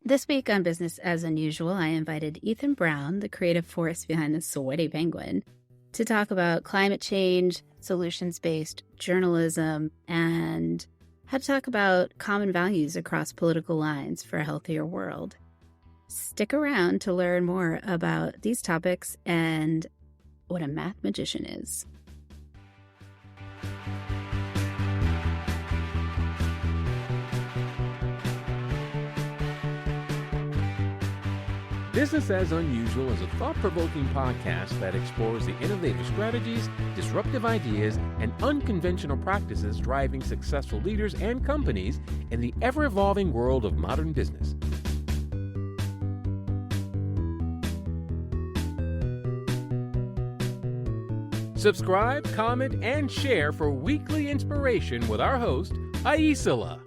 This week on Business as Unusual, I invited Ethan Brown, the creative force behind the Sweaty Penguin, to talk about climate change, solutions-based journalism, and how to talk about common values across political lines for a healthier world. Stick around to learn more about these topics and what a math magician is. Business as Unusual is a thought-provoking podcast that explores the innovative strategies, disruptive ideas, and unconventional practices driving successful leaders and companies in the ever-evolving world of modern business. Subscribe, comment, and share for weekly inspiration with our host, Aicila.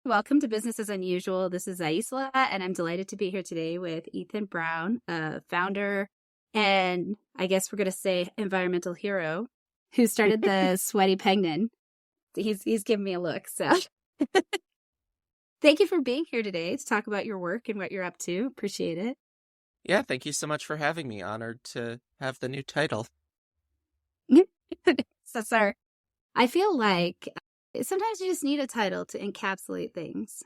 Welcome to Business as Unusual. This is Aicila, and I'm delighted to be here today with Ethan Brown, a founder, and I guess we're going to say environmental hero, who started the Sweaty Penguin. He's giving me a look, so thank you for being here today to talk about your work and what you're up to. Appreciate it. Yeah, thank you so much for having me. Honored to have the new title. I feel like sometimes you just need a title to encapsulate things.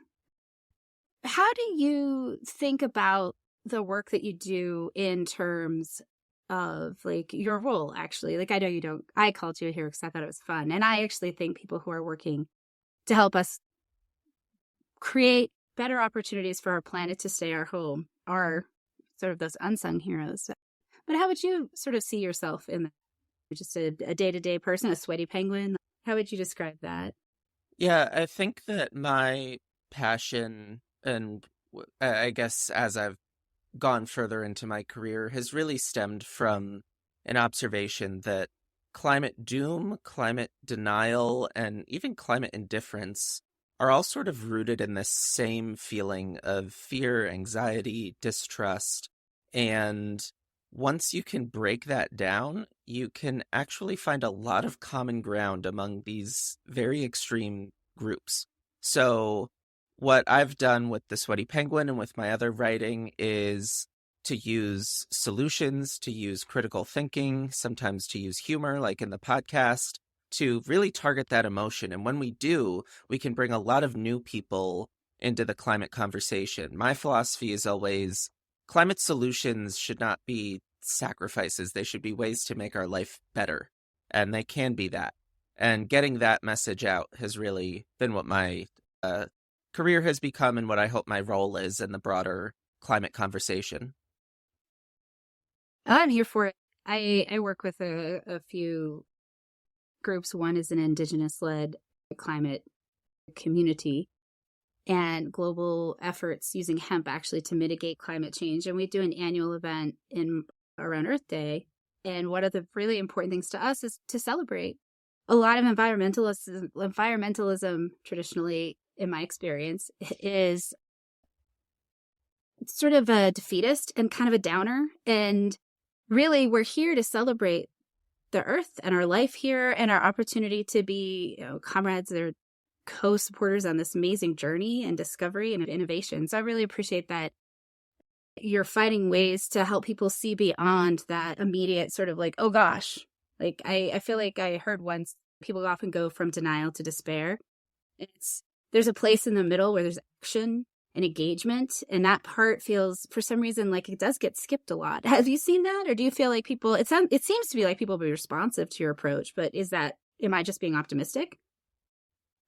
How do you think about the work that you do in terms of like your role, actually? Like, I know you don't, I called you here because I thought it was fun. And I actually think people who are working to help us create better opportunities for our planet to stay our home are sort of those unsung heroes. But how would you sort of see yourself in that? Just a day-to-day person, a sweaty penguin? How would you describe that? Yeah, I think that my passion, and I guess as I've gone further into my career, has really stemmed from an observation that climate doom, climate denial, and even climate indifference are all sort of rooted in this same feeling of fear, anxiety, distrust. And once you can break that down, you can actually find a lot of common ground among these very extreme groups. So what I've done with The Sweaty Penguin and with my other writing is to use solutions, to use critical thinking, sometimes to use humor, like in the podcast, to really target that emotion. And when we do, we can bring a lot of new people into the climate conversation. My philosophy is always climate solutions should not be sacrifices. They should be ways to make our life better. And they can be that. And getting that message out has really been what my career has become and what I hope my role is in the broader climate conversation. I'm here for it. I work with a few groups. One is an Indigenous-led climate community and global efforts using hemp actually to mitigate climate change. And we do an annual event around Earth Day. And one of the really important things to us is to celebrate. A lot of environmentalism traditionally, in my experience, is sort of a defeatist and kind of a downer. And really, we're here to celebrate the Earth and our life here and our opportunity to be, comrades that are co-supporters on this amazing journey and discovery and innovation. So I really appreciate that you're finding ways to help people see beyond that immediate sort of like, oh gosh, like I feel like I heard once people often go from denial to despair. There's a place in the middle where there's action and engagement, and that part feels for some reason like it does get skipped a lot. Have you seen that, or do you feel like people? It seems to be like people be responsive to your approach, but am I just being optimistic?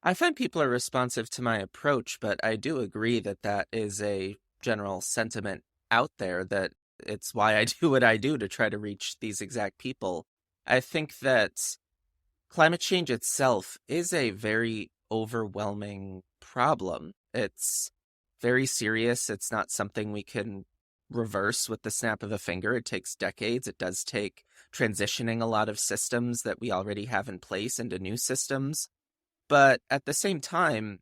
I find people are responsive to my approach, but I do agree that that is a general sentiment out there, that it's why I do what I do to try to reach these exact people. I think that climate change itself is a very overwhelming problem. It's very serious. It's not something we can reverse with the snap of a finger. It takes decades. It does take transitioning a lot of systems that we already have in place into new systems. But at the same time,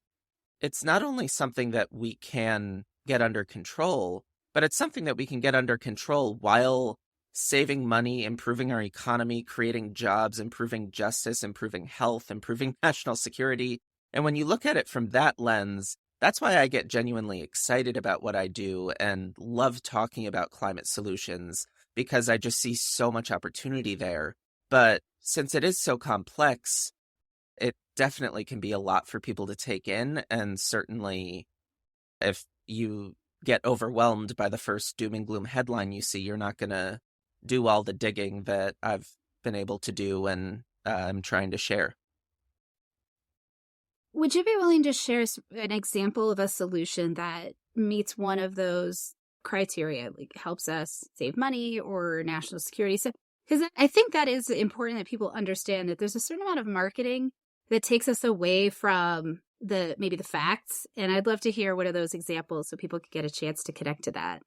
it's not only something that we can get under control, but it's something that we can get under control while saving money, improving our economy, creating jobs, improving justice, improving health, improving national security. And when you look at it from that lens, that's why I get genuinely excited about what I do and love talking about climate solutions, because I just see so much opportunity there. But since it is so complex, it definitely can be a lot for people to take in. And certainly if you get overwhelmed by the first doom and gloom headline you see, you're not going to do all the digging that I've been able to do and I'm trying to share. Would you be willing to share an example of a solution that meets one of those criteria, like helps us save money or national security? So, because I think that is important that people understand that there's a certain amount of marketing that takes us away from maybe the facts. And I'd love to hear one of those examples so people could get a chance to connect to that.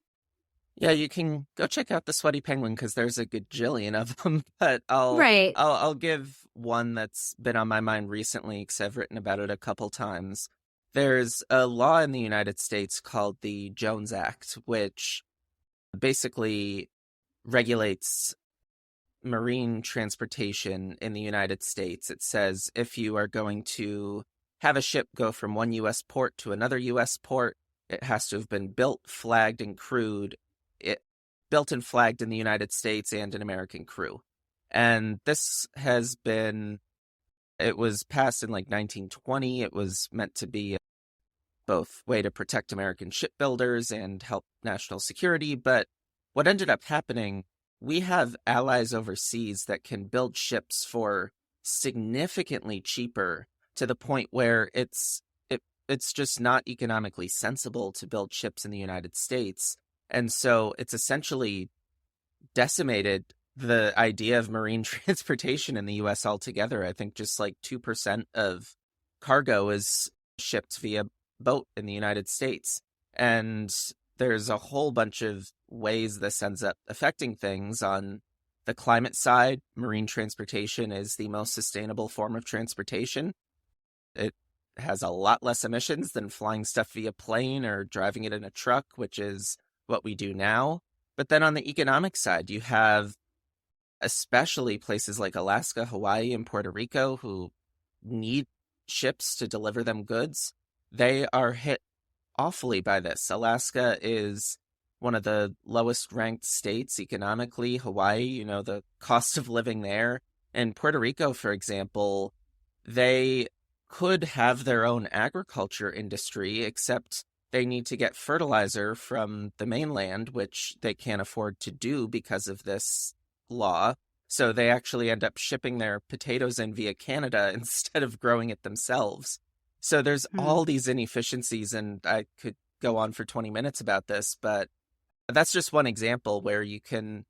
Yeah, you can go check out the Sweaty Penguin because there's a gajillion of them. But Right. I'll give one that's been on my mind recently because I've written about it a couple times. There's a law in the United States called the Jones Act, which basically regulates marine transportation in the United States. It says if you are going to have a ship go from one U.S. port to another U.S. port, it has to have been built, flagged, and crewed. Built and flagged in the United States and an American crew. And this it was passed in like 1920. It was meant to be both way to protect American shipbuilders and help national security. But what ended up happening, we have allies overseas that can build ships for significantly cheaper, to the point where it's just not economically sensible to build ships in the United States. And so it's essentially decimated the idea of marine transportation in the U.S. altogether. I think just like 2% of cargo is shipped via boat in the United States. And there's a whole bunch of ways this ends up affecting things. On the climate side, marine transportation is the most sustainable form of transportation. It has a lot less emissions than flying stuff via plane or driving it in a truck, which is what we do now. But then on the economic side, you have especially places like Alaska, Hawaii, and Puerto Rico who need ships to deliver them goods. They are hit awfully by this. Alaska is one of the lowest ranked states economically. Hawaii, the cost of living there. And Puerto Rico, for example, they could have their own agriculture industry, except they need to get fertilizer from the mainland, which they can't afford to do because of this law. So they actually end up shipping their potatoes in via Canada instead of growing it themselves. So there's all these inefficiencies, and I could go on for 20 minutes about this, but that's just one example where you can,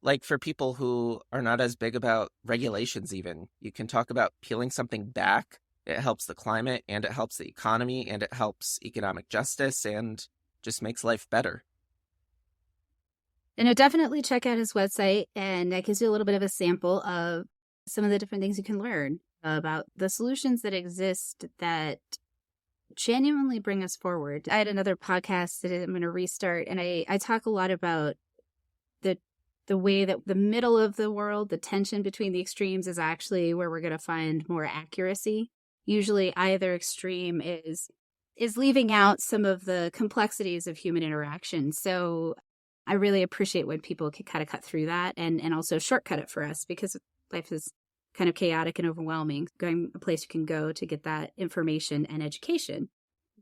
like for people who are not as big about regulations even, you can talk about peeling something back. It helps the climate, and it helps the economy, and it helps economic justice, and just makes life better. And definitely check out his website, and that gives you a little bit of a sample of some of the different things you can learn about the solutions that exist that genuinely bring us forward. I had another podcast that I'm going to restart, and I talk a lot about the way that the middle of the world, the tension between the extremes, is actually where we're going to find more accuracy. Usually either extreme is leaving out some of the complexities of human interaction. So I really appreciate when people can kind of cut through that and also shortcut it for us, because life is kind of chaotic and overwhelming. Going a place you can go to get that information and education,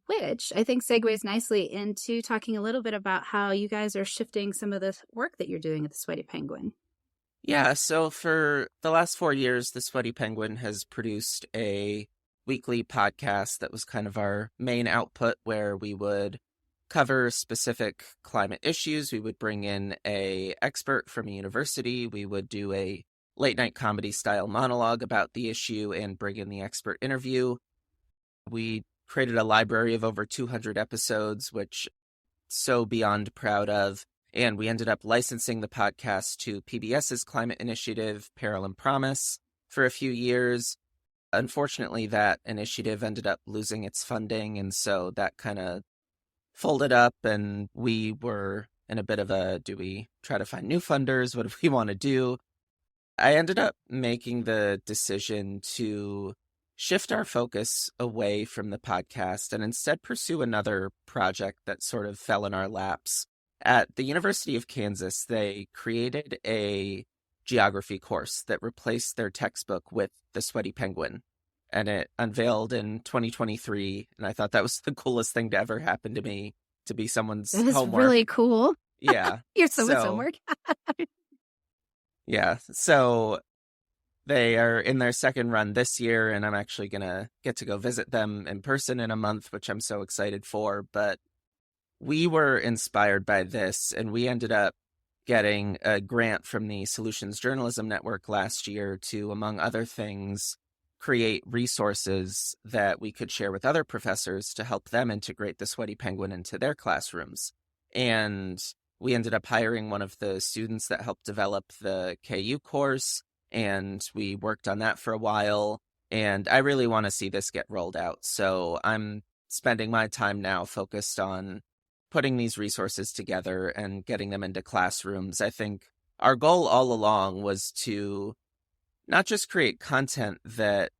which I think segues nicely into talking a little bit about how you guys are shifting some of the work that you're doing at the Sweaty Penguin. Yeah, so for the last 4 years, the Sweaty Penguin has produced a weekly podcast that was kind of our main output, where we would cover specific climate issues. We would bring in an expert from a university. We would do a late night comedy style monologue about the issue and bring in the expert interview. We created a library of over 200 episodes, which so beyond proud of. And we ended up licensing the podcast to PBS's climate initiative, Peril and Promise, for a few years. Unfortunately, that initiative ended up losing its funding, and so that kind of folded up, and we were in a bit of a, do we try to find new funders? What do we want to do? I ended up making the decision to shift our focus away from the podcast and instead pursue another project that sort of fell in our laps. At the University of Kansas, they created a geography course that replaced their textbook with The Sweaty Penguin. And it unveiled in 2023. And I thought that was the coolest thing to ever happen to me, to be someone's That is homework. really cool. Yeah. You're someone's homework. Yeah. So they are in their second run this year, and I'm actually going to get to go visit them in person in a month, which I'm so excited for. But we were inspired by this, and we ended up getting a grant from the Solutions Journalism Network last year to, among other things, create resources that we could share with other professors to help them integrate the Sweaty Penguin into their classrooms. And we ended up hiring one of the students that helped develop the KU course, and we worked on that for a while. And I really want to see this get rolled out. So I'm spending my time now focused on putting these resources together and getting them into classrooms. I think our goal all along was to not just create content that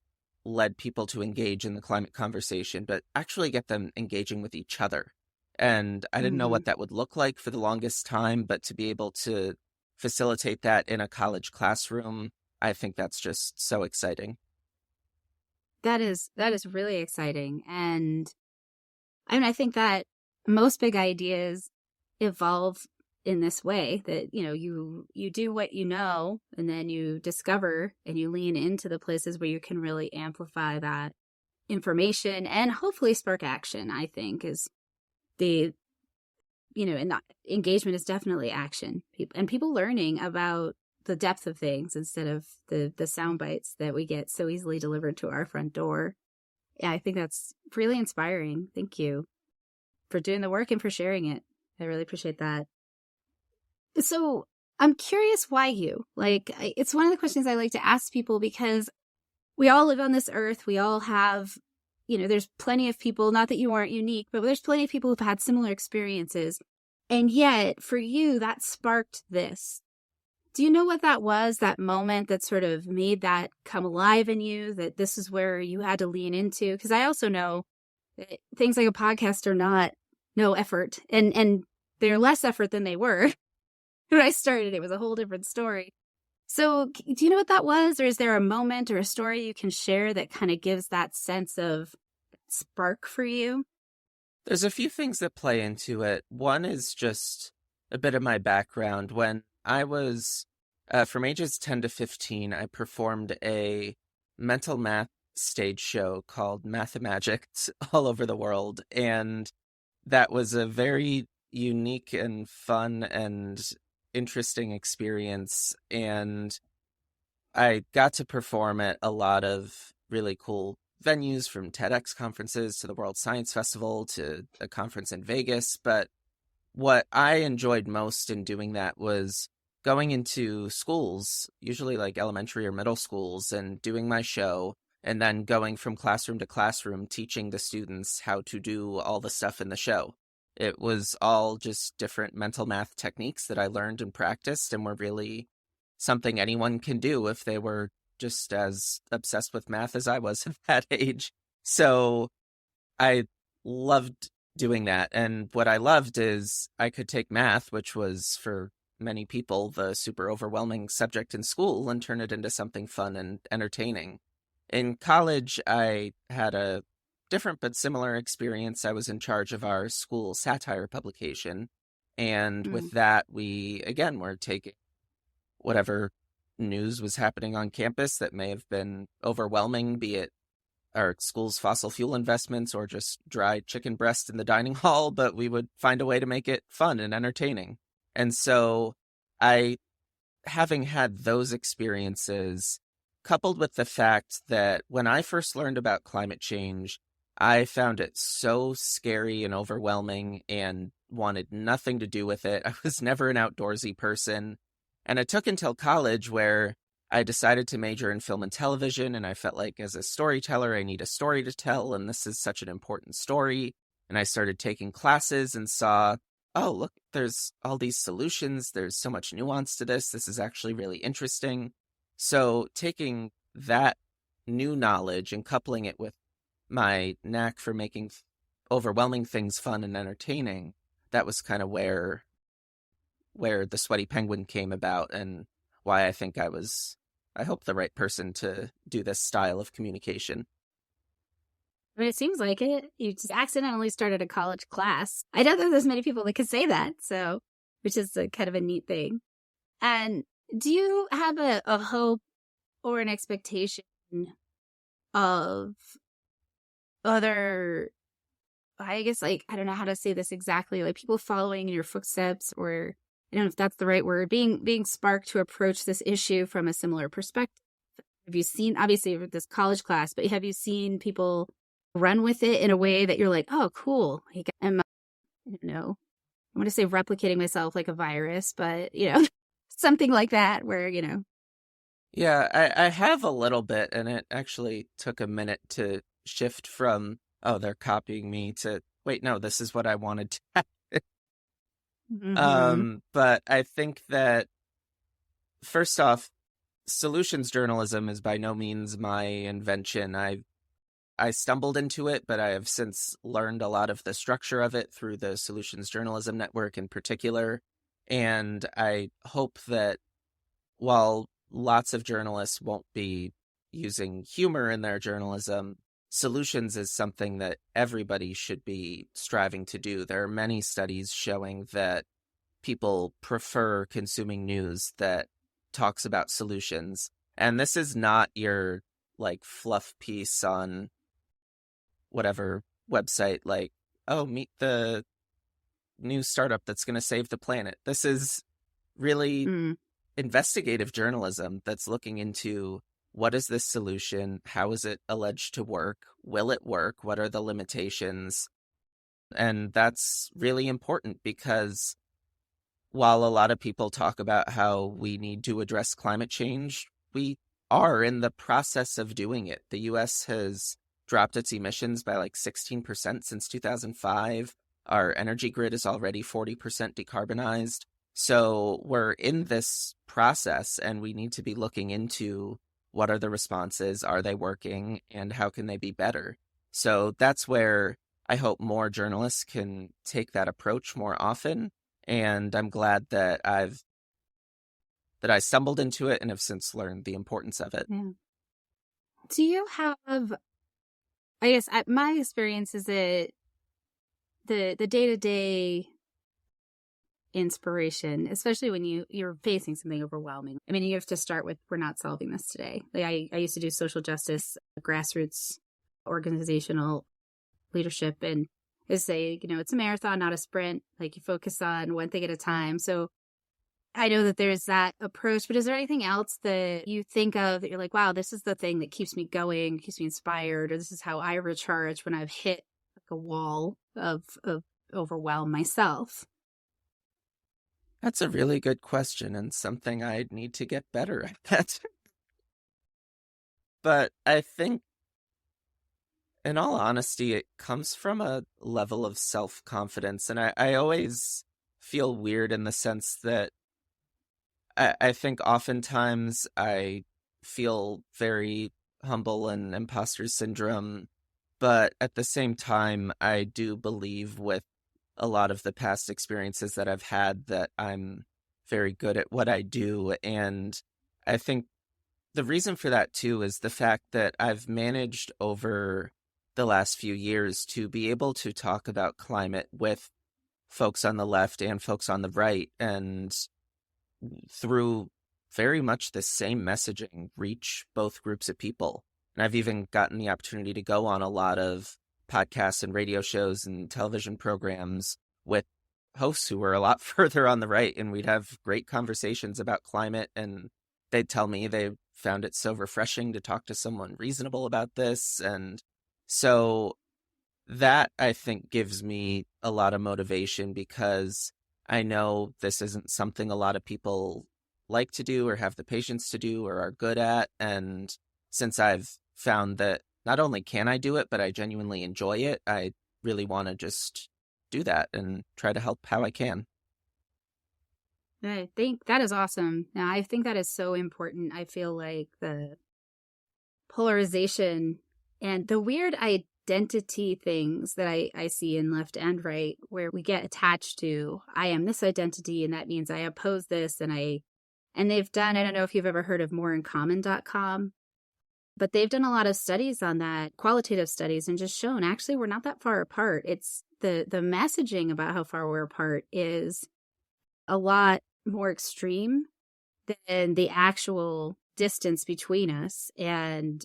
led people to engage in the climate conversation, but actually get them engaging with each other. And I didn't know what that would look like for the longest time, but to be able to facilitate that in a college classroom, I think that's just so exciting. That is really exciting. And I mean, I think that most big ideas evolve in this way, that, you do what you know, and then you discover and you lean into the places where you can really amplify that information and hopefully spark action, I think, is and that engagement is definitely action. And people learning about the depth of things instead of the sound bites that we get so easily delivered to our front door. Yeah, I think that's really inspiring. Thank you for doing the work and for sharing it. I really appreciate that. So I'm curious why you. It's one of the questions I like to ask people, because we all live on this earth. We all have, there's plenty of people, not that you aren't unique, but there's plenty of people who've had similar experiences. And yet, for you, that sparked this. Do you know what that was, that moment that sort of made that come alive in you, that this is where you had to lean into? Because I also know that things like a podcast are not no effort, and they're less effort than they were. When I started, it was a whole different story. So do you know what that was? Or is there a moment or a story you can share that kind of gives that sense of spark for you? There's a few things that play into it. One is just a bit of my background. When I was from ages 10 to 15, I performed a mental math stage show called Mathemagics all over the world. And that was a very unique and fun and interesting experience. And I got to perform at a lot of really cool venues, from TEDx conferences to the World Science Festival to a conference in Vegas. But what I enjoyed most in doing that was going into schools, usually like elementary or middle schools, and doing my show, and then going from classroom to classroom, teaching the students how to do all the stuff in the show. It was all just different mental math techniques that I learned and practiced, and were really something anyone can do if they were just as obsessed with math as I was at that age. So I loved doing that. And what I loved is I could take math, which was for many people the super overwhelming subject in school, and turn it into something fun and entertaining. In college, I had a different but similar experience. I was in charge of our school satire publication. And with that, we, again, were taking whatever news was happening on campus that may have been overwhelming, be it our school's fossil fuel investments or just dry chicken breast in the dining hall, but we would find a way to make it fun and entertaining. And so having had those experiences, coupled with the fact that when I first learned about climate change, I found it so scary and overwhelming and wanted nothing to do with it. I was never an outdoorsy person. And it took until college where I decided to major in film and television, and I felt like as a storyteller, I need a story to tell, and this is such an important story. And I started taking classes and saw, oh, look, there's all these solutions. There's so much nuance to this. This is actually really interesting. So taking that new knowledge and coupling it with my knack for making overwhelming things fun and entertaining, that was kind of where the Sweaty Penguin came about, and why I think I hope, the right person to do this style of communication. I mean, it seems like it. You just accidentally started a college class. I don't know there's many people that could say that, so, which is a kind of a neat thing. And do you have a hope or an expectation of other, I guess, like, I don't know how to say this exactly, like people following in your footsteps, or I don't know if that's the right word, being sparked to approach this issue from a similar perspective? Have you seen, obviously, with this college class, but have you seen people run with it in a way that you're like, oh, cool. Like, I don't know, I want to say replicating myself like a virus, but, something like that where, Yeah, I have a little bit, and it actually took a minute to shift from, oh, they're copying me, to, wait, no, this is what I wanted to Mm-hmm. But I think that, first off, solutions journalism is by no means my invention. I stumbled into it, but I have since learned a lot of the structure of it through the Solutions Journalism Network in particular. And I hope that while lots of journalists won't be using humor in their journalism, solutions is something that everybody should be striving to do. There are many studies showing that people prefer consuming news that talks about solutions. And this is not your like fluff piece on whatever website, like, oh, meet the new startup that's going to save the planet. This is really Mm. investigative journalism that's looking into, what is this solution? How is it alleged to work? Will it work? What are the limitations? And that's really important, because while a lot of people talk about how we need to address climate change, we are in the process of doing it. The US has dropped its emissions by like 16% since 2005. Our energy grid is already 40% decarbonized. So we're in this process, and we need to be looking into, what are the responses? Are they working? And how can they be better? So that's where I hope more journalists can take that approach more often. And I'm glad that I stumbled into it and have since learned the importance of it. Yeah. Do you have, I guess my experience is that the day-to-day inspiration, especially when you're facing something overwhelming. I mean, you have to start with, we're not solving this today. Like I used to do social justice, grassroots organizational leadership, and is say, it's a marathon, not a sprint. Like you focus on one thing at a time. So I know that there's that approach, but is there anything else that you think of that you're like, wow, this is the thing that keeps me going, keeps me inspired, or this is how I recharge when I've hit like a wall of overwhelm myself? That's a really good question, and something I'd need to get better at. But I think, in all honesty, it comes from a level of self-confidence. And I always feel weird in the sense that I think oftentimes I feel very humble and imposter syndrome. But at the same time, I do believe, with a lot of the past experiences that I've had, that I'm very good at what I do. And I think the reason for that too is the fact that I've managed over the last few years to be able to talk about climate with folks on the left and folks on the right, and through very much the same messaging, reach both groups of people. And I've even gotten the opportunity to go on a lot of podcasts and radio shows and television programs with hosts who were a lot further on the right, and we'd have great conversations about climate, and they'd tell me they found it so refreshing to talk to someone reasonable about this. And so that, I think, gives me a lot of motivation, because I know this isn't something a lot of people like to do or have the patience to do or are good at. And since I've found that not only can I do it, but I genuinely enjoy it, I really want to just do that and try to help how I can. I think that is awesome. Now, I think that is so important. I feel like the polarization and the weird identity things that I see in left and right, where we get attached to, I am this identity, and that means I oppose this, and they've done, I don't know if you've ever heard of moreincommon.com, but they've done a lot of studies on that, qualitative studies, and just shown actually we're not that far apart. It's the messaging about how far we're apart is a lot more extreme than the actual distance between us. And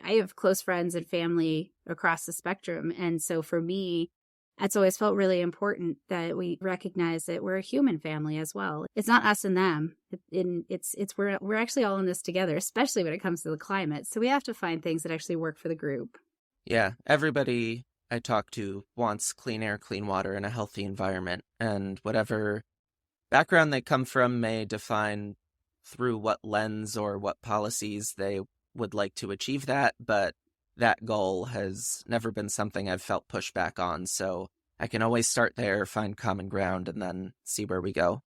I have close friends and family across the spectrum. And so for me, it's always felt really important that we recognize that we're a human family as well. It's not us and them. We're actually all in this together, especially when it comes to the climate. So we have to find things that actually work for the group. Yeah, everybody I talk to wants clean air, clean water, and a healthy environment. And whatever background they come from may define through what lens or what policies they would like to achieve that, but that goal has never been something I've felt pushback on, so I can always start there, find common ground, and then see where we go.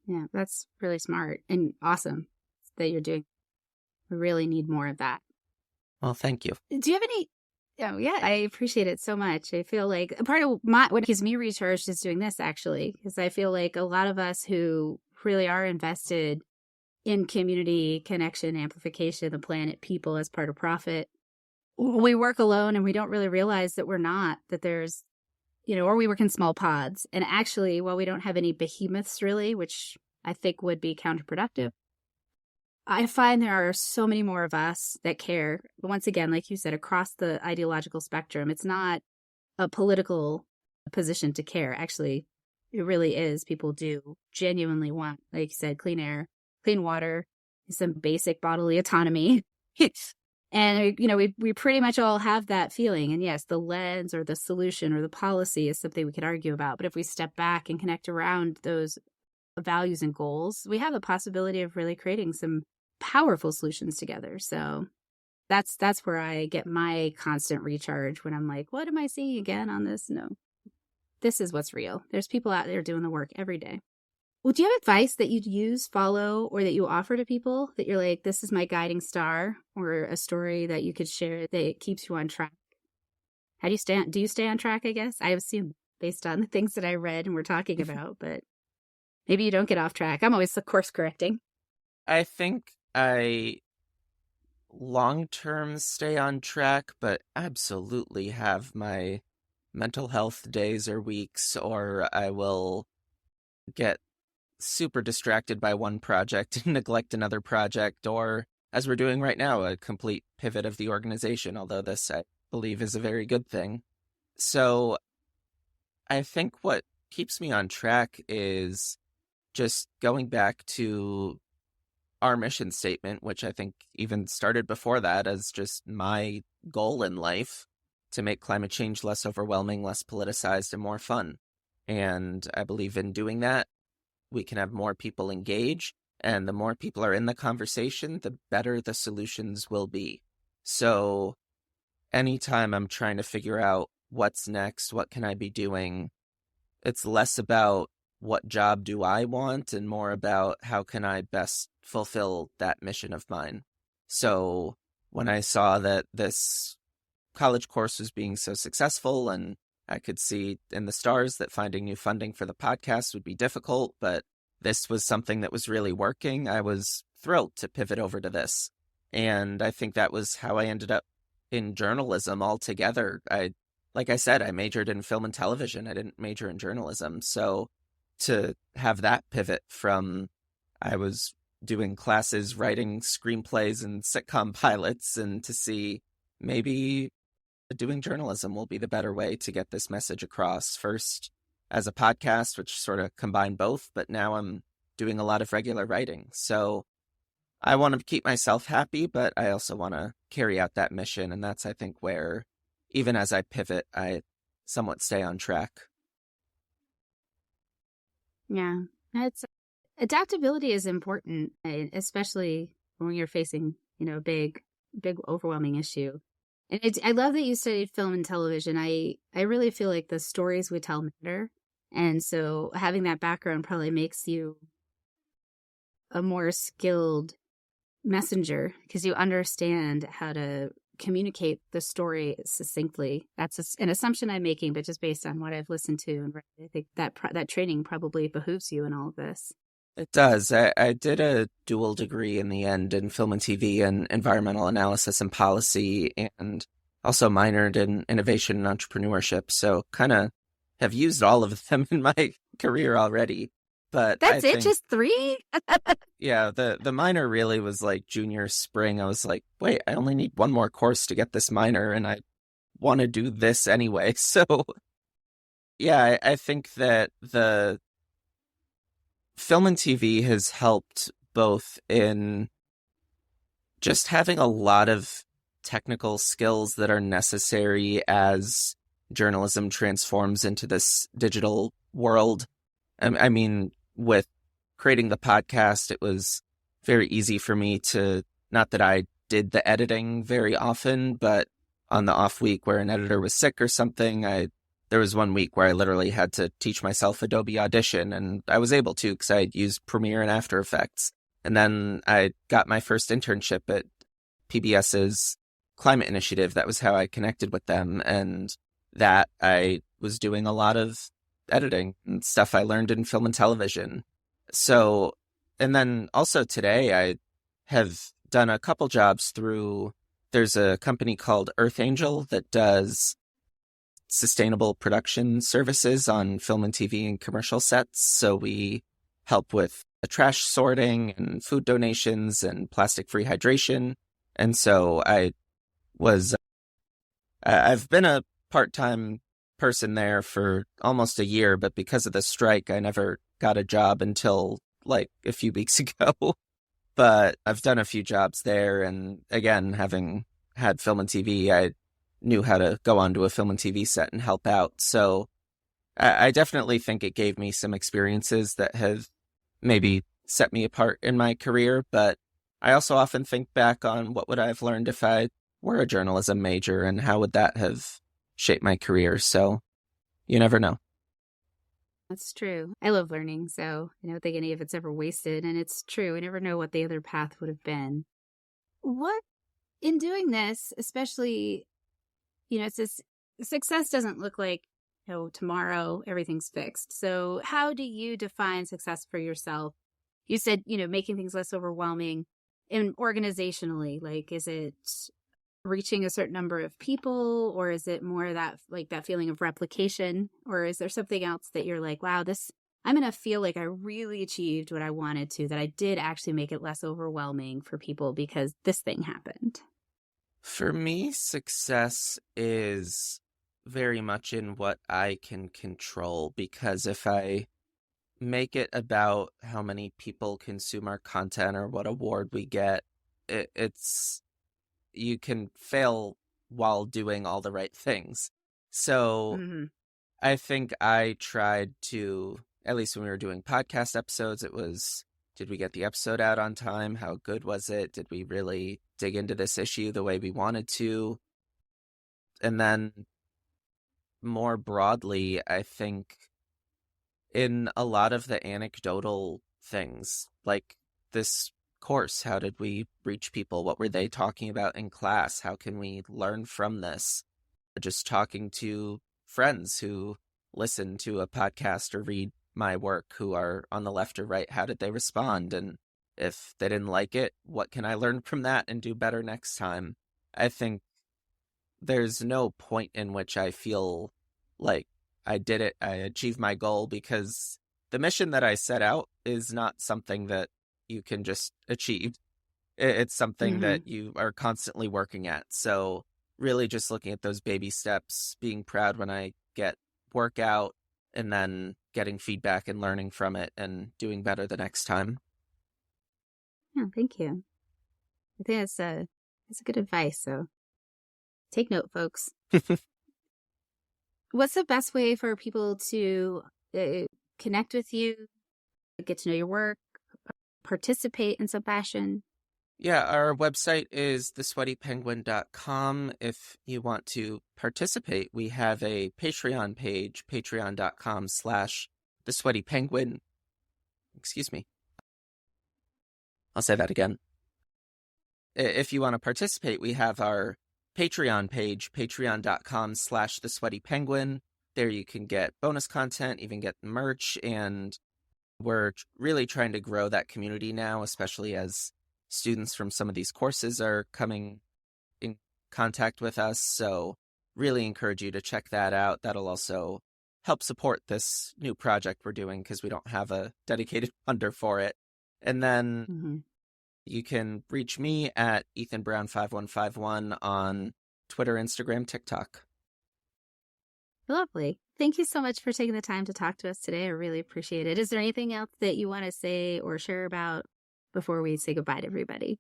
Yeah, that's really smart and awesome that you're doing. We really need more of that. Well, thank you. Do you have any... Oh, yeah, I appreciate it so much. I feel like part of what keeps me recharged is doing this, actually, because I feel like a lot of us who really are invested in community, connection, amplification, the planet, people as part of profit, we work alone and we don't really realize that we're not, that there's, or we work in small pods. And actually, while we don't have any behemoths really, which I think would be counterproductive, I find there are so many more of us that care. Once again, like you said, across the ideological spectrum, it's not a political position to care. Actually, it really is. People do genuinely want, like you said, clean air, clean water, some basic bodily autonomy. And, we pretty much all have that feeling. And yes, the lens or the solution or the policy is something we could argue about. But if we step back and connect around those values and goals, we have the possibility of really creating some powerful solutions together. So that's where I get my constant recharge when I'm like, what am I seeing again on this? No, this is what's real. There's people out there doing the work every day. Well, do you have advice that you'd use, follow, or that you offer to people that you're like, this is my guiding star, or a story that you could share that keeps you on track? How do you stay on track, I guess? I assume based on the things that I read and we're talking about, but maybe you don't get off track. I'm always course correcting. I think I long-term stay on track, but absolutely have my mental health days or weeks, or I will get super distracted by one project and neglect another project, or as we're doing right now, a complete pivot of the organization, although this, I believe, is a very good thing. So I think what keeps me on track is just going back to our mission statement, which I think even started before that as just my goal in life, to make climate change less overwhelming, less politicized, and more fun. And I believe in doing that, we can have more people engage, and the more people are in the conversation, the better the solutions will be. So anytime I'm trying to figure out what's next, what can I be doing, it's less about what job do I want and more about how can I best fulfill that mission of mine. So when I saw that this college course was being so successful, and I could see in the stars that finding new funding for the podcast would be difficult, but this was something that was really working, I was thrilled to pivot over to this. And I think that was how I ended up in journalism altogether. Like I said, I majored in film and television. I didn't major in journalism. So to have that pivot from I was doing classes, writing screenplays and sitcom pilots, and to see maybe doing journalism will be the better way to get this message across. First as a podcast, which sort of combined both, but now I'm doing a lot of regular writing. So I want to keep myself happy, but I also want to carry out that mission. And that's, I think, where even as I pivot, I somewhat stay on track. Yeah, adaptability is important, especially when you're facing, a big overwhelming issue. And I love that you studied film and television. I really feel like the stories we tell matter. And so having that background probably makes you a more skilled messenger because you understand how to communicate the story succinctly. That's an assumption I'm making, but just based on what I've listened to and read, I think that training probably behooves you in all of this. It does. I did a dual degree in the end in film and TV and environmental analysis and policy, and also minored in innovation and entrepreneurship. So kind of have used all of them in my career already. But That's I it, think, just 3? yeah, the minor really was like junior spring. I was like, wait, I only need one more course to get this minor, and I want to do this anyway. So yeah, I think that the film and TV has helped both in just having a lot of technical skills that are necessary as journalism transforms into this digital world. I mean, with creating the podcast, it was very easy for me to, not that I did the editing very often, but on the off week where an editor was sick or something, there was one week where I literally had to teach myself Adobe Audition, and I was able to because I had used Premiere and After Effects. And then I got my first internship at PBS's climate initiative. That was how I connected with them, and that I was doing a lot of editing and stuff I learned in film and television. So, and then also today I have done a couple jobs there's a company called Earth Angel that does sustainable production services on film and TV and commercial sets. So we help with the trash sorting and food donations and plastic-free hydration. And so I've been a part-time person there for almost a year, but because of the strike, I never got a job until like a few weeks ago. But I've done a few jobs there, and again, having had film and TV, I knew how to go onto a film and TV set and help out. So I definitely think it gave me some experiences that have maybe set me apart in my career, but I also often think back on what would I have learned if I were a journalism major, and how would that have shaped my career. So you never know. That's true. I love learning, so I don't think any of it's ever wasted, and it's true. I never know what the other path would have been. What, in doing this, especially, it's this, success doesn't look like, tomorrow everything's fixed. So how do you define success for yourself? You said, making things less overwhelming, and organizationally, like, is it reaching a certain number of people, or is it more that feeling of replication, or is there something else that you're like, wow, I'm going to feel like I really achieved what I wanted to, that I did actually make it less overwhelming for people because this thing happened? For me, success is very much in what I can control, because if I make it about how many people consume our content or what award we get, it's you can fail while doing all the right things. So I think I tried to, at least when we were doing podcast episodes, it was, did we get the episode out on time? How good was it? Did we really dig into this issue the way we wanted to? And then more broadly, I think in a lot of the anecdotal things, like this course, how did we reach people? What were they talking about in class? How can we learn from this? Just talking to friends who listen to a podcast or read my work, who are on the left or right, how did they respond? And if they didn't like it, what can I learn from that and do better next time? I think there's no point in which I feel like I did it, I achieved my goal, because the mission that I set out is not something that you can just achieve. It's something that you are constantly working at. So really just looking at those baby steps, being proud when I get work out, and then getting feedback and learning from it and doing better the next time. Yeah, thank you. I think that's a good advice. So take note, folks. What's the best way for people to connect with you, get to know your work, participate in some fashion? Yeah, our website is thesweatypenguin.com. If you want to participate, we have a Patreon page, patreon.com/thesweatypenguin. Excuse me. I'll say that again. if you want to participate, we have our Patreon page, patreon.com/thesweatypenguin. There you can get bonus content, even get merch, and we're really trying to grow that community now, especially as students from some of these courses are coming in contact with us. So really encourage you to check that out. That'll also help support this new project we're doing because we don't have a dedicated funder for it. And then you can reach me at EthanBrown5151 on Twitter, Instagram, TikTok. Lovely. Thank you so much for taking the time to talk to us today. I really appreciate it. Is there anything else that you want to say or share about before we say goodbye to everybody?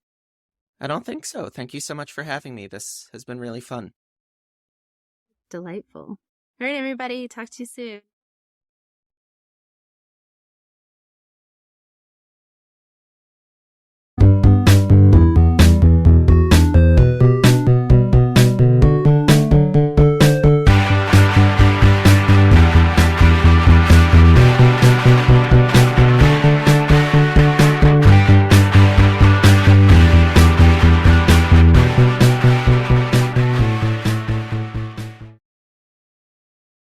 I don't think so. Thank you so much for having me. This has been really fun. Delightful. All right, everybody. Talk to you soon.